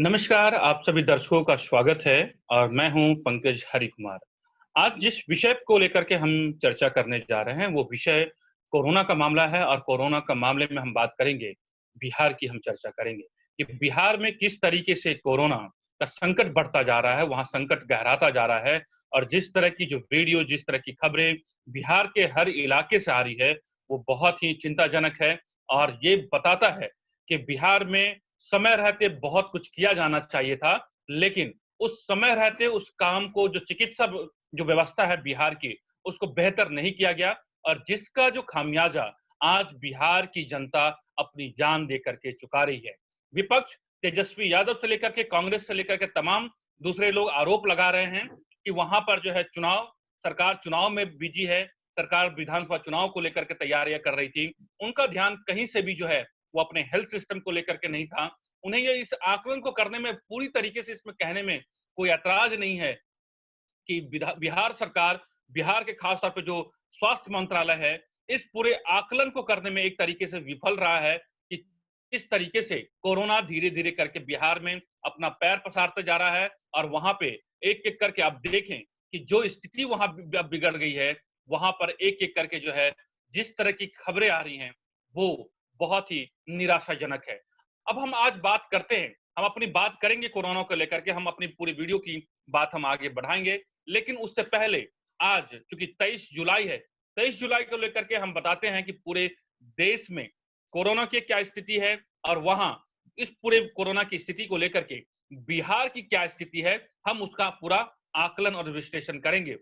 नमस्कार, आप सभी दर्शकों का स्वागत है और मैं हूं पंकज हरिकुमार। आज जिस विषय को लेकर के हम चर्चा करने जा रहे हैं, वो विषय कोरोना का मामला है और कोरोना का मामले में हम बात करेंगे, बिहार की हम चर्चा करेंगे कि बिहार में किस तरीके से कोरोना का संकट बढ़ता जा रहा है, वहाँ संकट गहराता जा रहा है और जिस तरह की जो वीडियो, जिस तरह की खबरें बिहार के हर इलाके से आ रही है, वो बहुत ही चिंताजनक है और ये बताता है कि बिहार में समय रहते बहुत कुछ किया जाना चाहिए था, लेकिन उस समय रहते उस काम को जो चिकित्सा जो व्यवस्था है बिहार की, उसको बेहतर नहीं किया गया और जिसका जो खामियाजा आज बिहार की जनता अपनी जान दे करके चुका रही है। विपक्ष तेजस्वी यादव से लेकर के कांग्रेस से लेकर के तमाम दूसरे लोग आरोप लगा रहे हैं कि वहां पर जो है सरकार चुनाव में बिजी है, सरकार विधानसभा चुनाव को लेकर के तैयारियां कर रही थी। उनका ध्यान कहीं से भी जो है वो अपने हेल्थ सिस्टम को लेकर के नहीं था। उन्हें ये इस आकलन को करने में पूरी तरीके से इसमें कहने में कोई ऐतराज नहीं है कि बिहार सरकार, बिहार के खास तौर पे जो स्वास्थ्य मंत्रालय है, इस पूरे आकलन को करने में एक तरीके से विफल रहा है कि किस तरीके से कोरोना धीरे-धीरे करके बिहार में अपना पैर पसारता जा रहा है और वहां पे एक-एक करके आप देखें कि जो स्थिति वहां बिगड़ गई है, वहां पर एक-एक करके जो है जिस तरह की खबरें आ रही हैं, वो बहुत ही निराशाजनक है। अब हम आज बात करते हैं, हम अपनी बात करेंगे कोरोना को लेकर के, हम अपनी पूरी वीडियो की बात हम आगे बढ़ाएंगे। लेकिन उससे पहले आज चूंकि 23 जुलाई है, 23 जुलाई को लेकर के हम बताते हैं कि पूरे देश में कोरोना की क्या स्थिति है और वहां इस पूरे कोरोना की स्थिति को लेकर के बिहार की क्या स्थिति है, हम उसका पूरा आकलन और विश्लेषण करेंगे।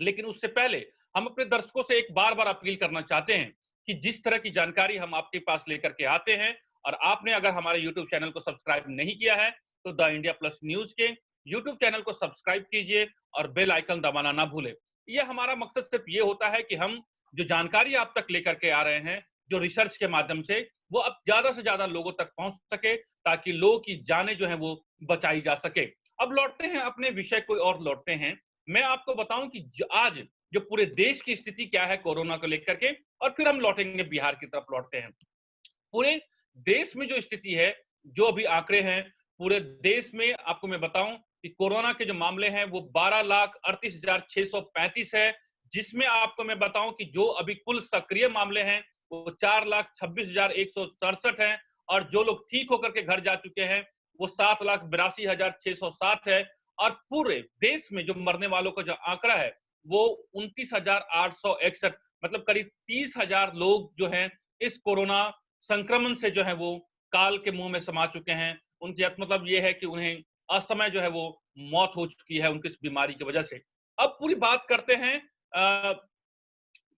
लेकिन उससे पहले हम अपने दर्शकों से एक बार बार अपील करना चाहते हैं कि जिस तरह की जानकारी हम आपके पास लेकर के आते हैं और आपने अगर हमारे यूट्यूब चैनल को सब्सक्राइब नहीं किया है तो द इंडिया प्लस न्यूज के यूट्यूब चैनल को सब्सक्राइब कीजिए और बेल आइकन दबाना ना भूलें। यह हमारा मकसद सिर्फ ये होता है कि हम जो जानकारी आप तक लेकर के आ रहे हैं, जो रिसर्च के माध्यम से, वो अब ज्यादा से ज्यादा लोगों तक पहुंच सके ताकि लोगों की जानें जो है वो बचाई जा सके। अब लौटते हैं अपने विषय को और लौटते हैं। मैं आपको बताऊं कि आज जो पूरे देश की स्थिति क्या है कोरोना को लेकर के, और फिर हम लौटेंगे बिहार की तरफ लौटते हैं। पूरे देश में जो स्थिति है, जो अभी आंकड़े हैं पूरे देश में, आपको मैं बताऊं कि कोरोना के जो मामले हैं वो 12,38,635 है, जिसमें आपको मैं बताऊं कि जो अभी कुल सक्रिय मामले हैं वो 4,26,167 है और जो लोग ठीक होकर के घर जा चुके हैं वो 7,82,607 है और पूरे देश में जो मरने वालों का जो आंकड़ा है वो 29,861, मतलब करीब 30,000 लोग जो हैं इस कोरोना संक्रमण से जो है वो काल के मुंह में समा चुके हैं। उनकी मतलब ये है कि उन्हें असमय जो है वो मौत हो चुकी है उनकी इस बीमारी की वजह से। अब पूरी बात करते हैं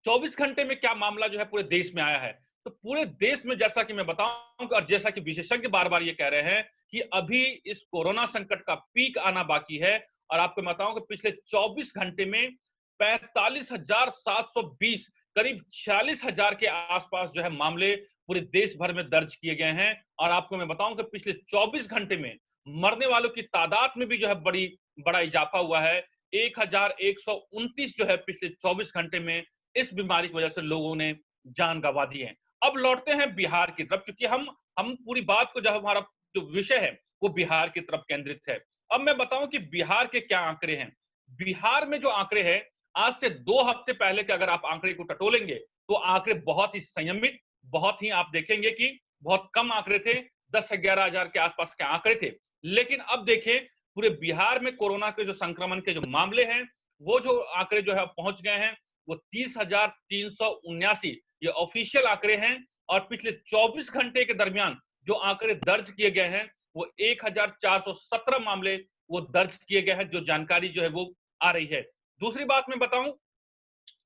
24 घंटे में क्या मामला जो है पूरे देश में आया है। तो पूरे देश में जैसा कि मैं बताऊं और जैसा कि विशेषज्ञ बार बार ये कह रहे हैं कि अभी इस कोरोना संकट का पीक आना बाकी है और आपको बताऊं कि पिछले 24 घंटे में 45,720, करीब 46,000 के आसपास जो है मामले पूरे देश भर में दर्ज किए गए हैं और आपको मैं बताऊं कि पिछले 24 घंटे में मरने वालों की तादाद में भी जो है बड़ा इजाफा हुआ है। 1,129 जो है पिछले 24 घंटे में इस बीमारी की वजह से लोगों ने जान गंवा दी है। अब लौटते हैं बिहार की तरफ, क्योंकि हम पूरी बात को, जब हमारा जो विषय है वो बिहार की तरफ केंद्रित है। अब मैं बताऊं कि बिहार के क्या आंकड़े हैं। बिहार में जो आंकड़े हैं, आज से 2 हफ्ते पहले के अगर आप आंकड़े को टटोलेंगे तो आंकड़े बहुत ही संयमित, बहुत ही आप देखेंगे कि बहुत कम आंकड़े थे, 10-11 हजार के आसपास के आंकड़े थे। लेकिन अब देखें पूरे बिहार में कोरोना के जो संक्रमण के जो मामले हैं, वो जो आंकड़े जो है पहुंच गए हैं वो 30,379, ये ऑफिशियल आंकड़े हैं और पिछले 24 घंटे के दरमियान जो आंकड़े दर्ज किए गए हैं वो 1,417 मामले वो दर्ज किए गए हैं, जो जानकारी जो है वो आ रही है। दूसरी बात मैं बताऊं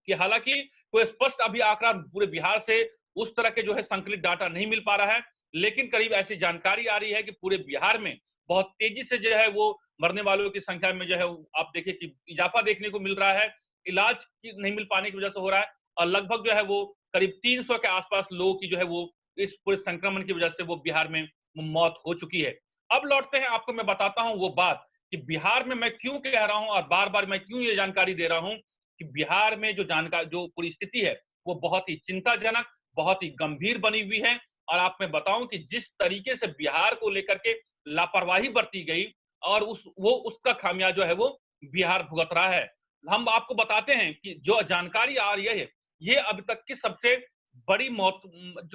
कि हालांकि कोई स्पष्ट अभी आंकड़ा पूरे बिहार से उस तरह के जो है संकलित डाटा नहीं मिल पा रहा है, लेकिन करीब ऐसी जानकारी आ रही है कि पूरे बिहार में बहुत तेजी से जो है वो मरने वालों की संख्या में जो है आप देखिए कि इजाफा देखने को मिल रहा है। इलाज की नहीं मिल पाने की वजह से हो रहा है और लगभग जो है वो करीब 300 के आसपास लोगों की जो है वो इस पूरे संक्रमण की वजह से वो बिहार में मौत हो चुकी है। अब लौटते हैं, आपको मैं बताता हूं वो बात कि बिहार में मैं क्यों कह रहा हूं और बार बार मैं क्यों ये जानकारी दे रहा हूं कि बिहार में जो जानकारी, जो पूरी स्थिति है वो बहुत ही चिंताजनक, बहुत ही गंभीर बनी हुई है। और आप मैं बताऊं कि जिस तरीके से बिहार को लेकर के लापरवाही बरती गई और उसका खामियाजा जो है वो बिहार भुगत रहा है। हम आपको बताते हैं कि जो जानकारी आ रही है, ये अब तक की सबसे बड़ी मौत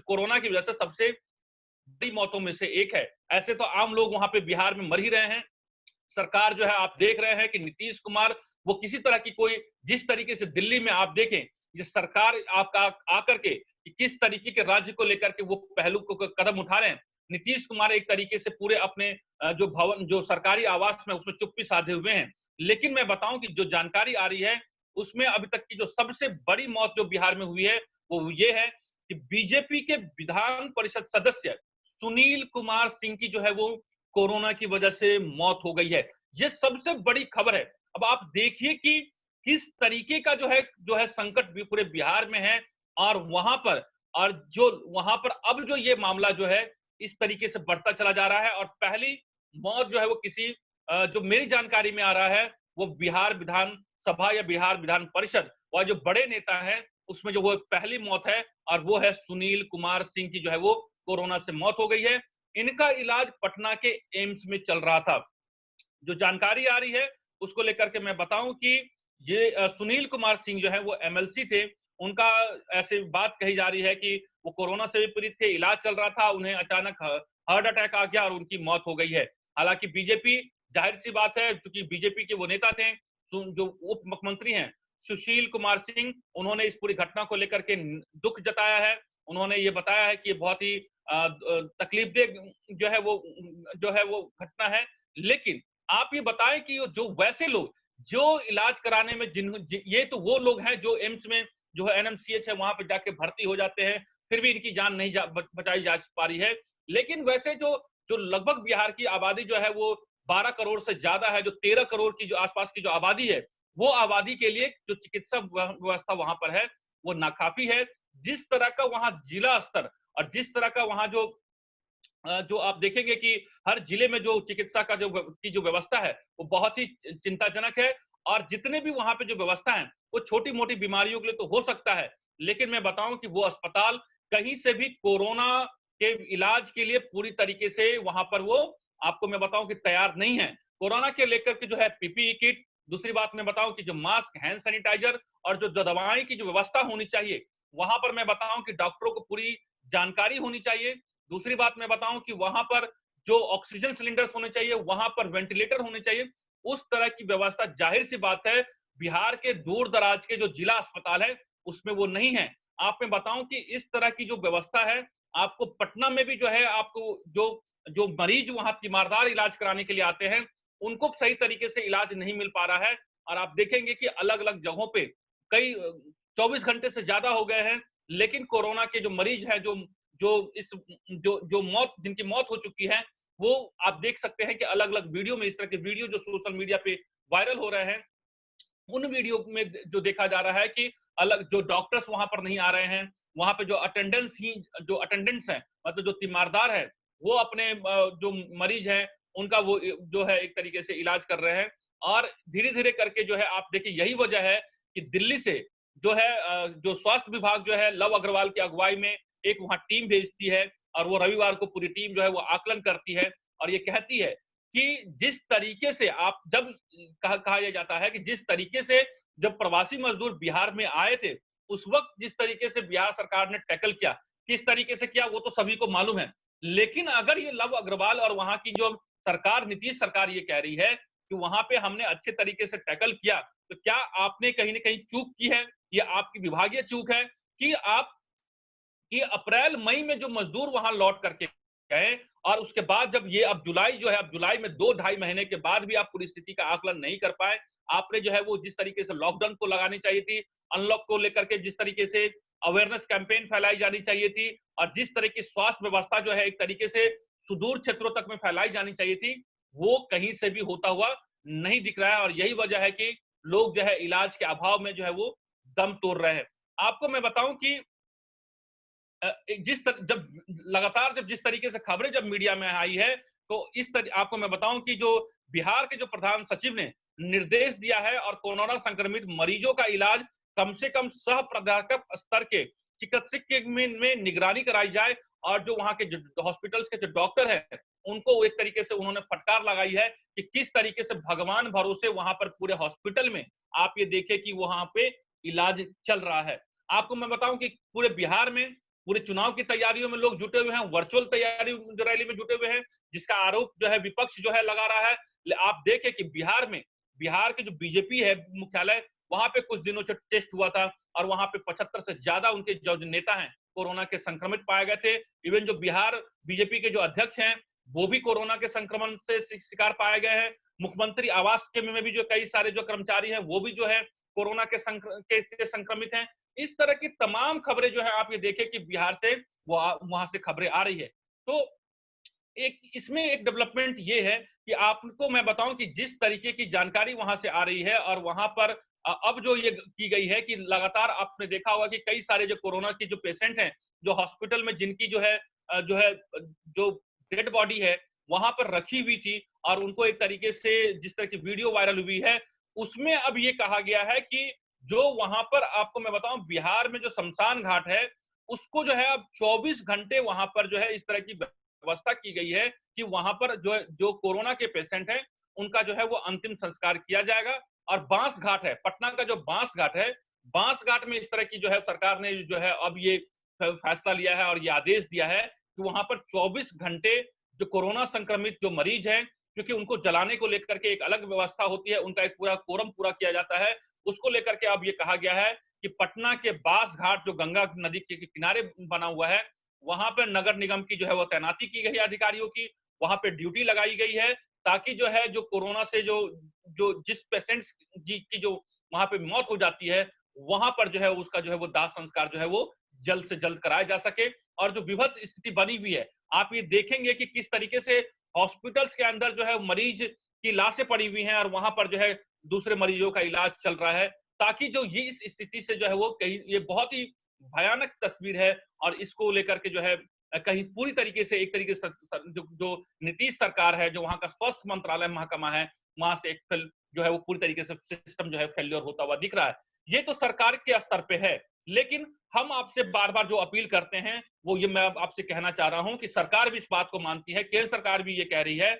कोरोना की वजह से सबसे बड़ी मौतों में से एक है। ऐसे तो आम लोग वहां पे बिहार में मर ही रहे हैं। सरकार जो है आप देख रहे हैं कि नीतीश कुमार वो किसी तरह की कोई जिस तरीके से दिल्ली में आप देखें ये सरकार आपका आकर के कि किस तरीके के राज्य को लेकर के वो पहलू को कदम उठा रहे हैं। नीतीश कुमार एक तरीके से पूरे अपने जो भवन जो सरकारी आवास में उसमें चुप्पी साधे हुए हैं। लेकिन मैं बताऊं कि जो जानकारी आ रही है उसमें अभी तक की जो सबसे बड़ी मौत जो बिहार में हुई है वो ये है कि बीजेपी के विधान परिषद सदस्य सुनील कुमार सिंह की जो है वो कोरोना की वजह से मौत हो गई है। ये सबसे बड़ी खबर है। अब आप देखिए कि किस तरीके का जो है संकट भी पूरे बिहार में है और वहां पर और जो वहां पर अब जो ये मामला जो है इस तरीके से बढ़ता चला जा रहा है और पहली मौत जो है वो किसी जो मेरी जानकारी में आ रहा है वो बिहार विधान सभा या बिहार विधान परिषद और जो बड़े नेता हैं उसमें जो वो पहली मौत है और वो है सुनील कुमार सिंह की जो है वो कोरोना से मौत हो गई है। इनका इलाज पटना के एम्स में चल रहा था। जो जानकारी आ रही है उसको लेकर के मैं बताऊं कि ये सुनील कुमार सिंह जो है वो एमएलसी थे। उनका ऐसे बात कही जा रही है कि वो कोरोना से भी पीड़ित थे, इलाज चल रहा था, उन्हें अचानक हार्ट अटैक आ गया और उनकी मौत हो गई है। हालांकि बीजेपी जाहिर सी बात है क्योंकि बीजेपी के वो नेता थे जो उप मुख्यमंत्री हैं सुशील कुमार सिंह, उन्होंने इस पूरी घटना को लेकर के दुख जताया है। उन्होंने ये बताया है कि ये बहुत ही तकलीफदेह जो है वो घटना है। लेकिन आप ये बताएं कि जो वैसे लोग जो इलाज कराने में ये तो वो लोग हैं जो एम्स में जो है एनएमसीएच है वहां पे जाके भर्ती हो जाते हैं, फिर भी इनकी जान नहीं बचाई जा पा रही है। लेकिन वैसे जो जो लगभग बिहार की आबादी जो है वो 12 करोड़ से ज्यादा है, जो 13 करोड़ की जो आसपास की जो आबादी है वो आबादी के लिए जो चिकित्सा व्यवस्था वहां पर है वो नाकाफी है। जिस तरह का वहां जिला स्तर और जिस तरह का वहां जो आप देखेंगे कि हर जिले में जो चिकित्सा का जो व्यवस्था है वो बहुत ही चिंताजनक है और जितने भी वहां पे जो व्यवस्था है वो छोटी मोटी बीमारियों के लिए तो हो सकता है। लेकिन मैं बताऊं कि वो अस्पताल कहीं से भी कोरोना के इलाज के लिए पूरी तरीके से वहां पर वो आपको मैं बताऊं कि तैयार नहीं है। कोरोना के लेकर के जो है पीपीई किट, दूसरी बात मैं बताऊं कि जो मास्क, हैंड सैनिटाइजर और जो दवाएं की जो व्यवस्था होनी चाहिए वहां पर मैं बताऊं कि डॉक्टरों को पूरी जानकारी होनी चाहिए। दूसरी बात मैं बताऊं कि वहां पर जो ऑक्सीजन सिलेंडर्स होने चाहिए, वहां पर वेंटिलेटर होने चाहिए, उस तरह की व्यवस्था जाहिर सी बात है बिहार के दूर दराज के जो जिला अस्पताल है उसमें वो नहीं है। आप मैं बताऊं कि इस तरह की जो व्यवस्था है आपको पटना में भी जो है आपको जो जो मरीज वहां तीमारदार इलाज कराने के लिए आते हैं उनको सही तरीके से इलाज नहीं मिल पा रहा है। और आप देखेंगे कि अलग अलग जगहों पे कई 24 घंटे से ज्यादा हो गए हैं लेकिन कोरोना के जो मरीज हैं जो जो इस जो मौत जिनकी मौत हो चुकी है वो आप देख सकते हैं कि अलग अलग वीडियो में इस तरह के वीडियो जो सोशल मीडिया पे वायरल हो रहे हैं उन वीडियो में जो देखा जा रहा है कि अलग जो डॉक्टर्स वहां पर नहीं आ रहे हैं, वहां पे जो अटेंडेंट्स हैं मतलब जो तीमारदार है वो अपने जो मरीज हैं उनका वो जो है एक तरीके से इलाज कर रहे हैं। और धीरे धीरे करके जो है आप देखिए यही वजह है कि दिल्ली से जो है जो स्वास्थ्य विभाग जो है लव अग्रवाल की अगुवाई में एक वहां टीम भेजती है और वो रविवार को पूरी टीम जो है वो आकलन करती है और ये कहती है कि जिस तरीके से आप जब कहा यह जाता है कि जिस तरीके से जब प्रवासी मजदूर बिहार में आए थे उस वक्त जिस तरीके से बिहार सरकार ने टैकल किया, किस तरीके से किया वो तो सभी को मालूम है। लेकिन अगर ये लव अग्रवाल और वहां की जो सरकार नीतीश सरकार ये कह रही है कि वहां पे हमने अच्छे तरीके से टैकल किया, तो क्या आपने कहीं ना कहीं चूक की है? ये आपकी विभागीय चूक है कि आप कि अप्रैल मई में जो मजदूर वहां लौट करके गए और उसके बाद जब ये अब जुलाई जो है अब जुलाई में 2-2.5 महीने के बाद भी आप पूरी स्थिति का आकलन नहीं कर पाए। आपने जो है वो जिस तरीके से लॉकडाउन को लगानी चाहिए थी, अनलॉक को लेकर के जिस तरीके से अवेयरनेस कैंपेन फैलाई जानी चाहिए थी और जिस तरह की स्वास्थ्य व्यवस्था जो है एक तरीके से सुदूर क्षेत्रों तक में फैलाई जानी चाहिए थी वो कहीं से भी होता हुआ नहीं दिख रहा है और यही वजह है कि लोग जो है इलाज के अभाव में जो है वो दम तोड़ रहे हैं। आपको मैं बताऊं कि जिस तरीके से खबरें जब मीडिया में आई है तो आपको मैं बताऊं कि जो बिहार के जो प्रधान सचिव ने निर्देश दिया है और कोरोना संक्रमित मरीजों का इलाज कम से कम सह प्राध्यापक स्तर के चिकित्सक में निगरानी कराई जाए और जो वहां के हॉस्पिटल्स के जो डॉक्टर है उनको एक तरीके से उन्होंने फटकार लगाई है कि किस तरीके से भगवान भरोसे वहां पर पूरे हॉस्पिटल में आप ये देखें कि वहां पे इलाज चल रहा है। आपको मैं बताऊं कि पूरे बिहार में पूरे चुनाव की तैयारियों में लोग जुटे हुए हैं, वर्चुअल तैयारी रैली में जुटे हुए हैं, जिसका आरोप जो है विपक्ष जो है लगा रहा है। आप देखें कि बिहार में, बिहार के जो बीजेपी है मुख्यालय, वहां पे कुछ दिनों से टेस्ट हुआ था और वहां पे 75 से ज्यादा उनके जो नेता हैं कोरोना के संक्रमित पाए गए थे। इवन जो बिहार बीजेपी के जो अध्यक्ष हैं वो भी कोरोना के संक्रमण से शिकार पाए गए हैं। मुख्यमंत्री आवास के में भी जो कई सारे जो कर्मचारी हैं वो भी जो है कोरोना के संक्रमित हैं। इस तरह की तमाम खबरें जो है आप ये देखें कि बिहार से वहां से खबरें आ रही है। तो एक इसमें एक डेवलपमेंट ये है कि आपको मैं बताऊं कि जिस तरीके की जानकारी वहां से आ रही है और वहां पर अब जो ये की गई है कि लगातार आपने देखा होगा कि कई सारे जो कोरोना के जो पेशेंट हैं जो हॉस्पिटल में जिनकी जो डेड बॉडी है वहां पर रखी हुई थी और उनको एक तरीके से जिस तरह की वीडियो वायरल हुई है उसमें अब ये कहा गया है कि जो वहां पर आपको मैं बताऊं बिहार में जो शमशान घाट है उसको जो है अब 24 घंटे वहां पर जो है इस तरह की व्यवस्था की गई है कि वहां पर जो कोरोना के पेशेंट हैं उनका जो है वो अंतिम संस्कार किया जाएगा। और बांस घाट है, पटना का जो बांस घाट है, बांस घाट में इस तरह की जो है सरकार ने जो है अब ये फैसला लिया है और ये आदेश दिया है कि वहां पर 24 घंटे जो कोरोना संक्रमित जो मरीज हैं, क्योंकि उनको जलाने को लेकर के एक अलग व्यवस्था होती है, उनका एक पूरा कोरम पूरा किया जाता है, उसको लेकर के अब ये कहा गया है कि पटना के बांस घाट जो गंगा नदी के किनारे बना हुआ है वहां पर नगर निगम की जो है वो तैनाती की गई है अधिकारियों की, वहां पे ड्यूटी लगाई गई है ताकि जो है जो कोरोना से जो जो जिस पेशेंट्स की जो वहां पे मौत हो जाती है वहां पर जो है उसका जो है वो दाह संस्कार जो है वो जल्द से जल्द कराया जा सके। और जो विभत्स स्थिति बनी हुई है आप ये देखेंगे कि किस तरीके से हॉस्पिटल्स के अंदर जो है मरीज की लाशें पड़ी हुई हैं और वहां पर जो है दूसरे मरीजों का इलाज चल रहा है, ताकि जो ये इस स्थिति से जो है वो कहीं ये बहुत ही भयानक तस्वीर है और इसको लेकर के जो है कहीं पूरी तरीके से एक तरीके से जो नीतीश सरकार है, जो वहां का स्वास्थ्य मंत्रालय महकमा है, वहां से एक जो है वो पूरी तरीके से सिस्टम जो है फेल्योर होता हुआ दिख रहा है। ये तो सरकार के स्तर पे है, लेकिन हम आपसे बार बार जो अपील करते हैं वो ये मैं आपसे कहना चाह रहा हूं कि सरकार भी इस बात को मानती है, केंद्र सरकार भी ये कह रही है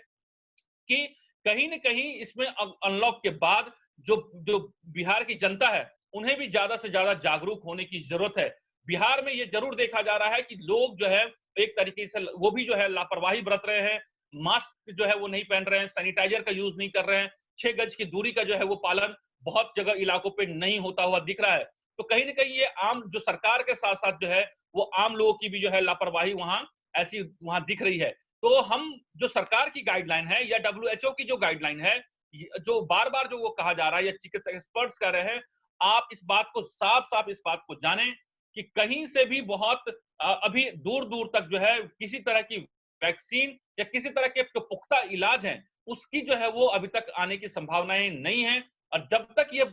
कि कहीं न कहीं इसमें अनलॉक के बाद जो जो बिहार की जनता है, उन्हें भी ज्यादा से ज्यादा जागरूक होने की जरूरत है। बिहार में ये जरूर देखा जा रहा है कि लोग जो है एक तरीके से वो भी जो है लापरवाही बरत रहे हैं, मास्क जो है वो नहीं पहन रहे हैं, सैनिटाइजर का यूज नहीं कर रहे हैं, 6 गज की दूरी का जो है वो पालन बहुत जगह इलाकों पे नहीं होता हुआ दिख रहा है। तो कहीं न कहीं ये आम जो सरकार के साथ-साथ जो है वो आम लोगों की भी जो है लापरवाही वहां ऐसी वहां दिख रही है। तो हम जो सरकार की गाइडलाइन है या डब्ल्यूएचओ की जो गाइडलाइन है, जो बार बार जो वो कहा जा रहा है या चिकित्सक एक्सपर्ट्स कह रहे हैं, आप इस बात को साफ साफ इस बात को जानें कि कहीं से भी बहुत अभी दूर दूर तक जो है किसी तरह की वैक्सीन या किसी तरह के जो पुख्ता इलाज है उसकी जो है वो अभी तक आने की संभावनाएं नहीं है। और जब तक ये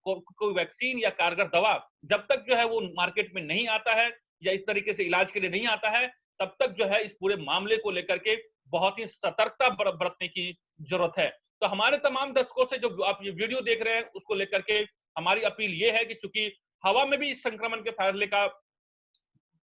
कोई वैक्सीन या कारगर दवा जब तक जो है वो मार्केट में नहीं आता है या इस तरीके से इलाज के लिए नहीं आता है, तब तक जो है इस पूरे मामले को लेकर के बहुत ही सतर्कता बरतने की जरूरत है। तो हमारे तमाम दर्शकों से जो आप ये वीडियो देख रहे हैं उसको लेकर के हमारी अपील ये है कि चूंकि हवा में भी इस संक्रमण के फैसले का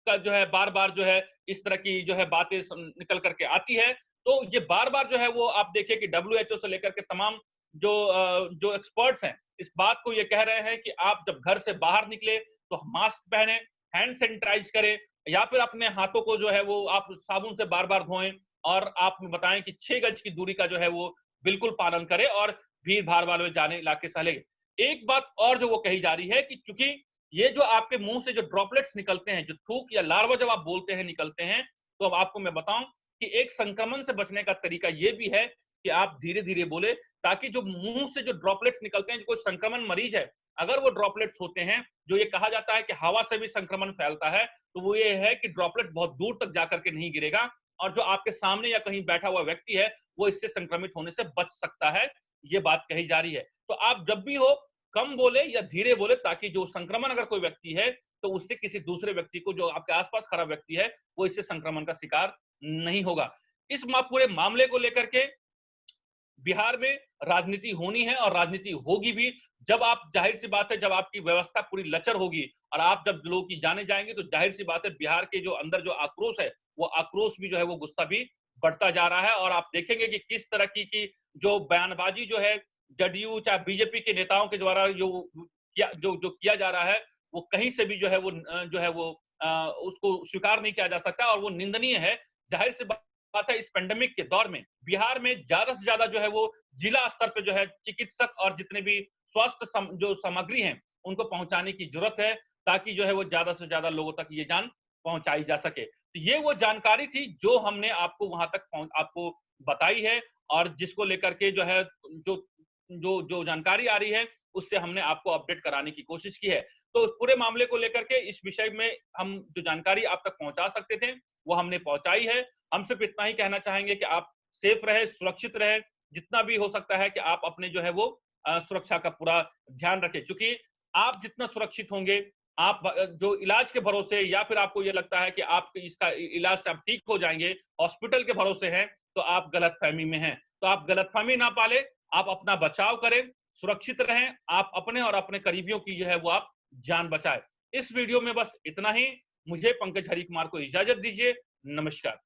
जो है बार बार जो है इस तरह की जो है बातें निकल करके आती है, तो ये बार बार जो है वो आप देखिए कि डब्ल्यूएचओ से लेकर के तमाम जो एक्सपर्ट्स हैं इस बात को ये कह रहे हैं कि आप जब घर से बाहर निकले तो मास्क पहने, हैंड सैनिटाइज करें या फिर अपने हाथों को जो है वो आप साबुन से बार बार धोएं और आप बताएं कि 6 गज की दूरी का जो है वो बिल्कुल पालन करें और भीड़ भाड़ वाले जाने इलाके से अलग। एक बात और जो वो कही जा रही है कि चूंकि ये जो आपके मुंह से जो ड्रॉपलेट्स निकलते हैं, जो थूक या लार्वा जब आप बोलते हैं निकलते हैं, तो अब आपको मैं बताऊं कि एक संक्रमण से बचने का तरीका ये भी है कि आप धीरे धीरे बोले, ताकि जो मुंह से जो ड्रॉपलेट्स निकलते हैं, जो कोई संक्रमण मरीज है अगर वो ड्रॉपलेट्स होते हैं, जो ये कहा जाता है कि हवा से भी संक्रमण फैलता है, तो वो ये है कि ड्रॉपलेट बहुत दूर तक जाकर के नहीं गिरेगा और जो आपके सामने या कहीं बैठा हुआ व्यक्ति है वो इससे संक्रमित होने से बच सकता है। ये बात कही जा रही है। तो आप जब भी हो कम बोले या धीरे बोले, ताकि जो संक्रमण अगर कोई व्यक्ति है तो उससे किसी दूसरे व्यक्ति को, जो आपके आसपास खड़ा व्यक्ति है, वो इससे संक्रमण का शिकार नहीं होगा। इस पूरे मामले को लेकर के बिहार में राजनीति होनी है और राजनीति होगी भी। जब आप, जाहिर सी बात है, जब आपकी व्यवस्था पूरी लचर होगी और आप जब लोगों की जाने जाएंगे तो जाहिर सी बात है बिहार के जो अंदर जो आक्रोश है वो आक्रोश भी जो है वो गुस्सा भी बढ़ता जा रहा है और आप देखेंगे कि किस तरह की जो बयानबाजी जो है जदयू चाहे बीजेपी के नेताओं के द्वारा जो किया जा रहा है, वो कहीं से भी जो है वो उसको स्वीकार नहीं किया जा सकता और वो निंदनीय है। जाहिर सी बात है, इस पेंडेमिक के दौर में बिहार में ज्यादा से ज्यादा जो है वो जिला स्तर पे जो है चिकित्सक और जितने भी स्वास्थ्य जो सामग्री हैं उनको पहुंचाने की जरूरत है, ताकि जो है वो ज्यादा से ज्यादा लोगों तक ये जान पहुंचाई जा सके। तो ये वो जानकारी थी जो हमने आपको वहां तक आपको बताई है, और जिसको लेकर के जो है जो जो जो जानकारी आ रही है उससे हमने आपको अपडेट कराने की कोशिश की है। तो पूरे मामले को लेकर के इस विषय में हम जो जानकारी आप तक पहुंचा सकते थे वो हमने पहुंचाई है। हम सिर्फ इतना ही कहना चाहेंगे कि आप सेफ रहे, सुरक्षित रहे, जितना भी हो सकता है कि आप अपने जो है वो सुरक्षा का पूरा ध्यान रखें, क्योंकि आप जितना सुरक्षित होंगे, आप जो इलाज के भरोसे या फिर आपको ये लगता है कि आप इसका इलाज से आप ठीक हो जाएंगे, हॉस्पिटल के भरोसे हैं, तो आप गलतफहमी में हैं। तो आप गलतफहमी ना पाले, आप अपना बचाव करें, सुरक्षित रहें, आप अपने और अपने करीबियों की जो है वो आप जान बचाएं। इस वीडियो में बस इतना ही। मुझे पंकज हरिकुमार को इजाजत दीजिए। नमस्कार।